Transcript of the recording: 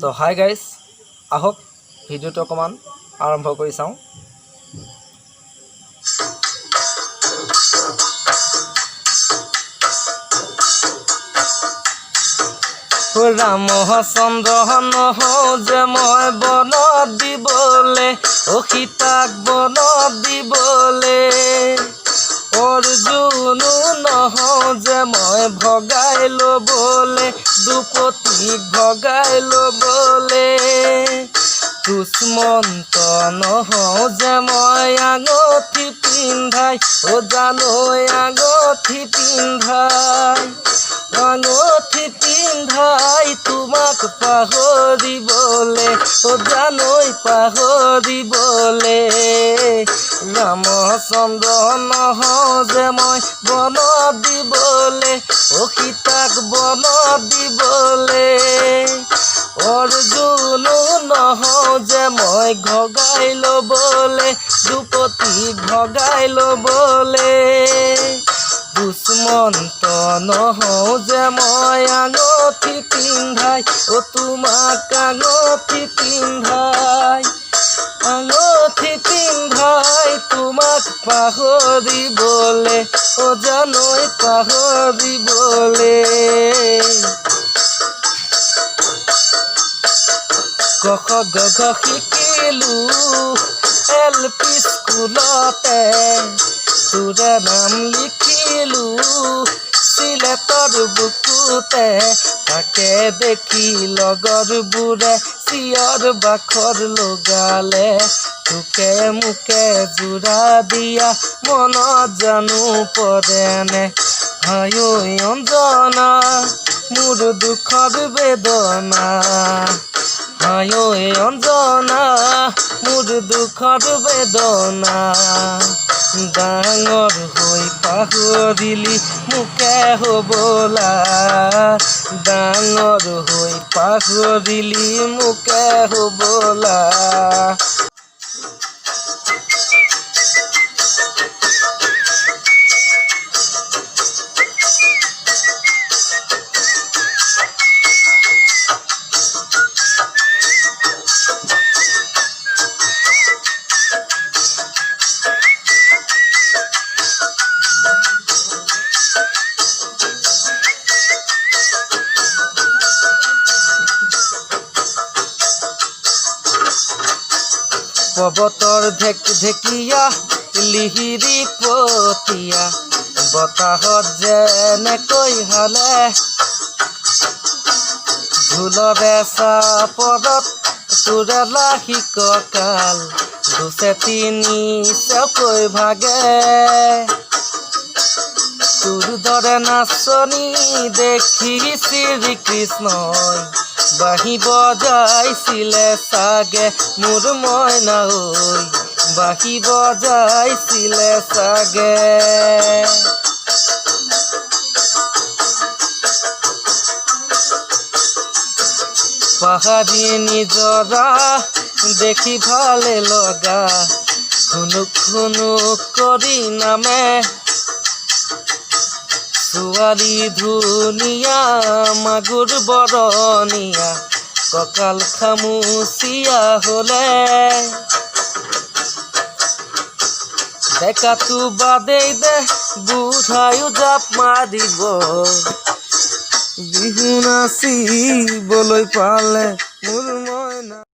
তো hi guys, আহক ভিডিঅ'টো অকণমান আৰম্ভ কৰি চাওঁ। ৰামচন্দ্ৰ নহওঁ যে মই বনত দিবলে, সীতাক বনত দিবলে। অৰ্জুনো নহওঁ যে মই ভগাই ল'বলে, দ্ৰুপদীক ভগাই ল'বলে। দুষ্মন্ত নহওঁ যে মই আঙঠি পিন্ধাই, জানৈ আঙঠি পিন্ধাই। আঙঠি পিন্ধাই তোমাক পাহৰিবলে, জানৈ পাহৰিবলে। ৰামচন্দ্ৰ নহওঁ যে মই বনত দিবলে, সীতাক বনত দিবলে। অৰ্জুনো নহওঁ যে মই ভগাই ল'বলে, দ্ৰুপদীক ভগাই ল'বলে। দুষ্মন্ত নহওঁ যে মই আঙঠি পিন্ধাই, তোমাক আঙঠি পিন্ধাই। আঙঠি পিন্ধাই তোমাক পাহৰিবলে, জানৈ পাহৰিবলে। ক খ গ ঘ শিকিলোঁ LP স্কুলতে, তোৰে নাম লিখিলোঁ চিলেটৰ বুকুতে। তাকে দেখি লগৰবোৰে চিঞৰ বাখৰ লগালে, তোকে মোকে জোৰা দিয়া মনত জানো পৰেনে। হায় অঞ্জনা মোৰ দুখৰ বেদনা, হায় অঞ্জনা মোৰ দুখৰ বেদনা। ডাঙৰ হৈ পাহৰিলি মোকে হ'বলা, ডাঙৰ হৈ পাহৰিলি মোকে হ'বলা। পৰ্বতৰ ঢেকীয়া লিহিৰি পতীয়া, বতাহত যেনেকৈ হালে। ঢোলৰে চাপৰত তোৰে লাহি কঁকাল, দুচে তিনি চেওকৈ ভাগে। তোৰ দৰে নাচনি দেখি শ্ৰীকৃষ্ণই বাঁহী বজাইছিলে চাগে মোৰ মইনা ঐ, বাঁহী বজাইছিলে চাগে। পাহাৰী নিজৰা দেখি ভালে লগা, খুনুক খুনুক কৰি নামে। ছোৱালী ধুনীয়া মাগুৰ বৰণীয়া, কঁকাল খামুচিয়া হ'লে। ডেকাটো বাদেই দে বুঢ়ায়ো জাপ মাৰিব, বিহু নাচিবলৈ পালে মোৰ মইনা।